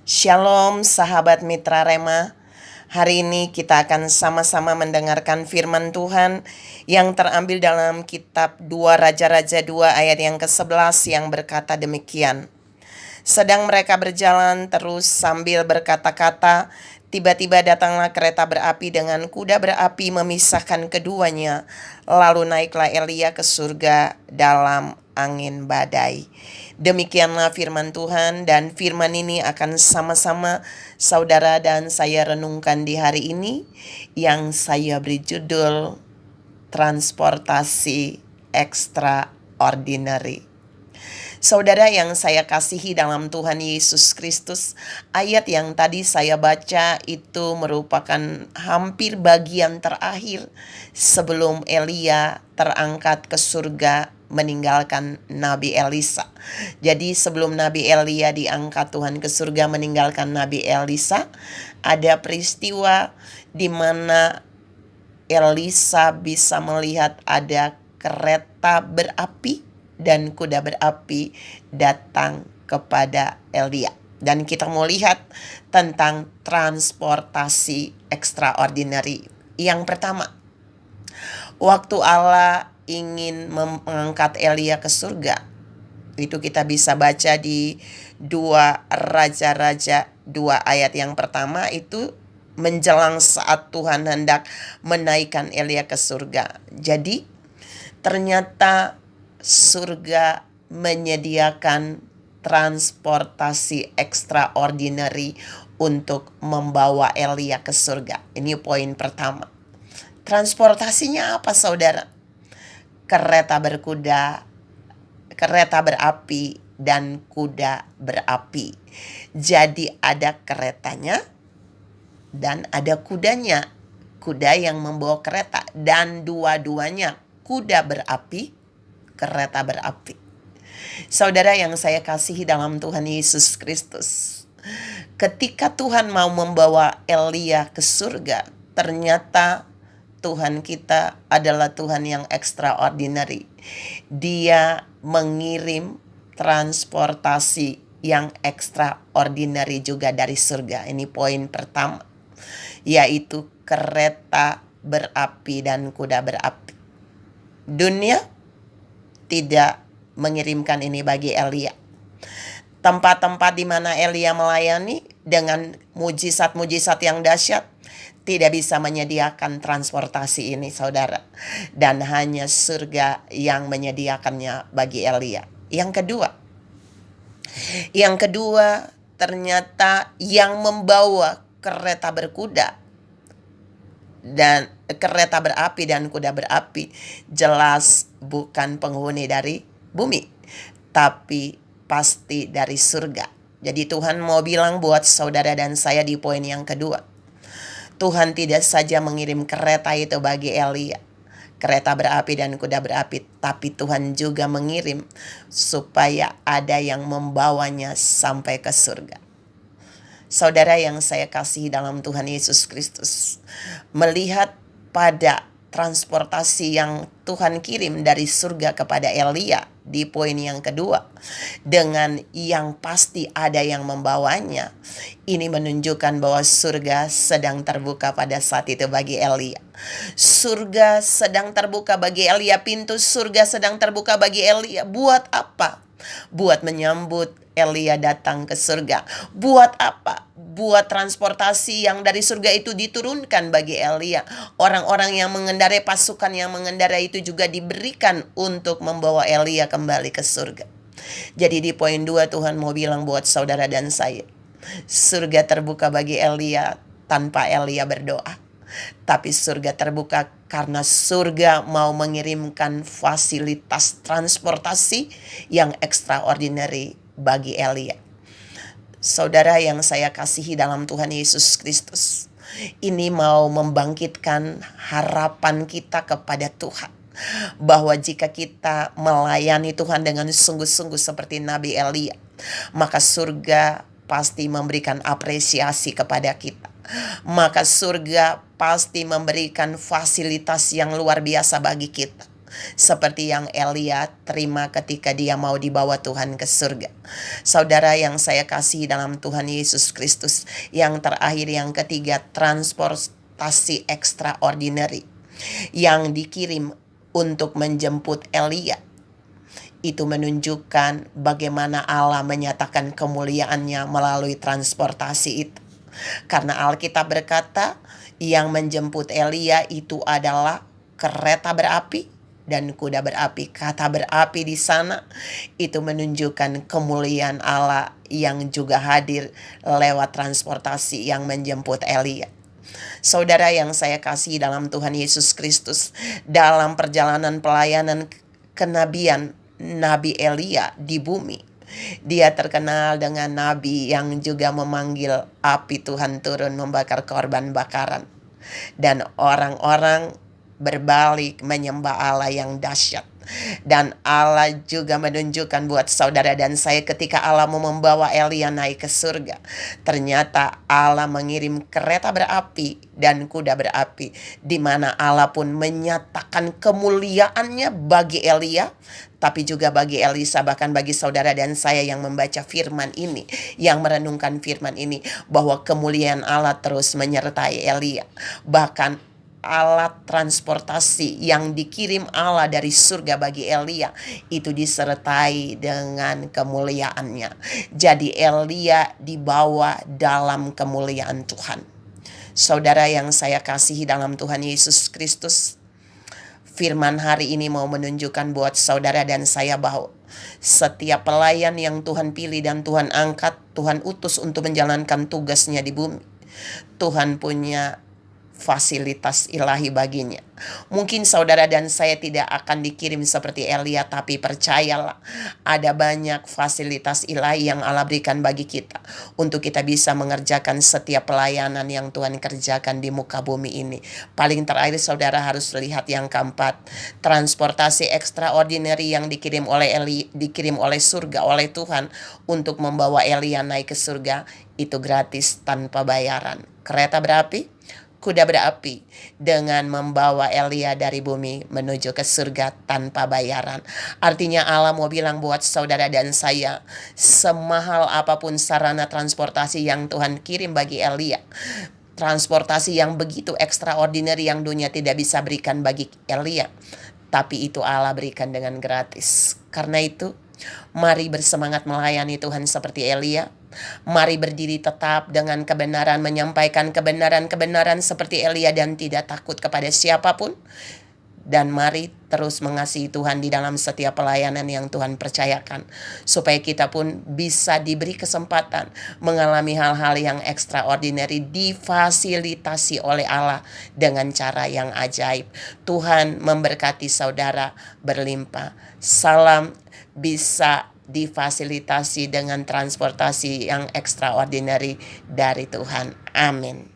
Shalom sahabat Mitra Rema. Hari ini kita akan sama-sama mendengarkan firman Tuhan yang terambil dalam kitab 2 Raja-Raja 2 ayat yang ke-11 yang berkata demikian. Sedang mereka berjalan terus sambil berkata-kata, tiba-tiba datanglah kereta berapi dengan kuda berapi memisahkan keduanya. Lalu naiklah Elia ke surga dalam angin badai. Demikianlah firman Tuhan, dan firman ini akan sama-sama saudara dan saya renungkan di hari ini yang saya beri judul Transportasi Extraordinary. Saudara yang saya kasihi dalam Tuhan Yesus Kristus, ayat yang tadi saya baca itu merupakan hampir bagian terakhir sebelum Elia terangkat ke surga meninggalkan Nabi Elisa. Jadi sebelum Nabi Elia diangkat Tuhan ke surga meninggalkan Nabi Elisa, ada peristiwa di mana Elisa bisa melihat ada kereta berapi dan kuda berapi datang kepada Elia. Dan kita mau lihat tentang transportasi extraordinary. Yang pertama, waktu Allah ingin mengangkat Elia ke surga, itu kita bisa baca di 2 Raja-Raja 2 ayat yang pertama, itu menjelang saat Tuhan hendak menaikkan Elia ke surga. Jadi ternyata surga menyediakan transportasi extraordinary untuk membawa Elia ke surga. Ini poin pertama. Transportasinya apa, saudara? Kereta berkuda, kereta berapi, dan kuda berapi. Jadi ada keretanya dan ada kudanya. Kuda yang membawa kereta, dan dua-duanya kuda berapi, kereta berapi. Saudara yang saya kasihi dalam Tuhan Yesus Kristus, ketika Tuhan mau membawa Elia ke surga, ternyata Tuhan kita adalah Tuhan yang extraordinary. Dia mengirim transportasi yang extraordinary juga dari surga. Ini poin pertama, yaitu kereta berapi dan kuda berapi. Dunia tidak mengirimkan ini bagi Elia. Tempat-tempat di mana Elia melayani dengan mujizat-mujizat yang dahsyat tidak bisa menyediakan transportasi ini, saudara. Dan hanya surga yang menyediakannya bagi Elia. Yang kedua, ternyata yang membawa kereta berkuda dan kereta berapi dan kuda berapi jelas bukan penghuni dari bumi, tapi pasti dari surga. Jadi Tuhan mau bilang buat saudara dan saya di poin yang kedua, Tuhan tidak saja mengirim kereta itu bagi Elia, kereta berapi dan kuda berapi, tapi Tuhan juga mengirim supaya ada yang membawanya sampai ke surga. Saudara yang saya kasihi dalam Tuhan Yesus Kristus, melihat pada transportasi yang Tuhan kirim dari surga kepada Elia di poin yang kedua, dengan yang pasti ada yang membawanya, ini menunjukkan bahwa surga sedang terbuka pada saat itu bagi Elia. Surga sedang terbuka bagi Elia, pintu surga sedang terbuka bagi Elia. Buat apa? Buat menyambut Elia datang ke surga. Buat apa? Buat transportasi yang dari surga itu diturunkan bagi Elia. Orang-orang yang mengendarai, pasukan yang mengendarai itu juga diberikan untuk membawa Elia kembali ke surga. Jadi di poin 2 Tuhan mau bilang buat saudara dan saya, surga terbuka bagi Elia tanpa Elia berdoa. Tapi surga terbuka karena surga mau mengirimkan fasilitas transportasi yang extraordinary bagi Elia. Saudara yang saya kasihi dalam Tuhan Yesus Kristus, ini mau membangkitkan harapan kita kepada Tuhan, bahwa jika kita melayani Tuhan dengan sungguh-sungguh seperti Nabi Elia, maka surga pasti memberikan apresiasi kepada kita. Maka surga pasti memberikan fasilitas yang luar biasa bagi kita. seperti yang Elia terima ketika dia mau dibawa Tuhan ke surga. Saudara yang saya kasihi dalam Tuhan Yesus Kristus, yang terakhir yang ketiga, transportasi extraordinary yang dikirim untuk menjemput Elia. Itu menunjukkan bagaimana Allah menyatakan kemuliaannya melalui transportasi itu. Karena Alkitab berkata yang menjemput Elia itu adalah kereta berapi dan kuda berapi. Kata berapi di sana itu menunjukkan kemuliaan Allah yang juga hadir lewat transportasi yang menjemput Elia. Saudara yang saya kasihi dalam Tuhan Yesus Kristus, dalam perjalanan pelayanan kenabian Nabi Elia di bumi, dia terkenal dengan nabi yang juga memanggil api Tuhan turun membakar korban bakaran. Dan orang-orang berbalik menyembah Allah yang dahsyat. Dan Allah juga menunjukkan buat saudara dan saya ketika Allah mau membawa Elia naik ke surga. Ternyata Allah mengirim kereta berapi dan kuda berapi, di mana Allah pun menyatakan kemuliaannya bagi Elia, tapi juga bagi Elisa, bahkan bagi saudara dan saya yang membaca firman ini, yang merenungkan firman ini, bahwa kemuliaan Allah terus menyertai Elia. Bahkan alat transportasi yang dikirim Allah dari surga bagi Elia itu disertai dengan kemuliaannya. Jadi Elia dibawa dalam kemuliaan Tuhan. Saudara yang saya kasihi dalam Tuhan Yesus Kristus, firman hari ini mau menunjukkan buat saudara dan saya bahwa setiap pelayan yang Tuhan pilih dan Tuhan angkat, Tuhan utus untuk menjalankan tugasnya di bumi, Tuhan punya fasilitas ilahi baginya. Mungkin saudara dan saya tidak akan dikirim seperti Elia, tapi percayalah, ada banyak fasilitas ilahi yang Allah berikan bagi kita untuk kita bisa mengerjakan setiap pelayanan yang Tuhan kerjakan di muka bumi ini. Paling terakhir saudara harus lihat yang keempat, transportasi extraordinary yang dikirim oleh surga, oleh Tuhan untuk membawa Elia naik ke surga, itu gratis tanpa bayaran. Kereta berapi, kuda berapi, dengan membawa Elia dari bumi menuju ke surga tanpa bayaran. Artinya Allah mau bilang buat saudara dan saya, semahal apapun sarana transportasi yang Tuhan kirim bagi Elia, transportasi yang begitu extraordinary yang dunia tidak bisa berikan bagi Elia, tapi itu Allah berikan dengan gratis. Karena itu, mari bersemangat melayani Tuhan seperti Elia. Mari berdiri tetap dengan kebenaran, menyampaikan kebenaran-kebenaran seperti Elia dan tidak takut kepada siapapun. Dan mari terus mengasihi Tuhan di dalam setiap pelayanan yang Tuhan percayakan, supaya kita pun bisa diberi kesempatan mengalami hal-hal yang extraordinary, difasilitasi oleh Allah dengan cara yang ajaib. Tuhan memberkati saudara berlimpah. Salam bisa difasilitasi dengan transportasi yang extraordinary dari Tuhan. Amin.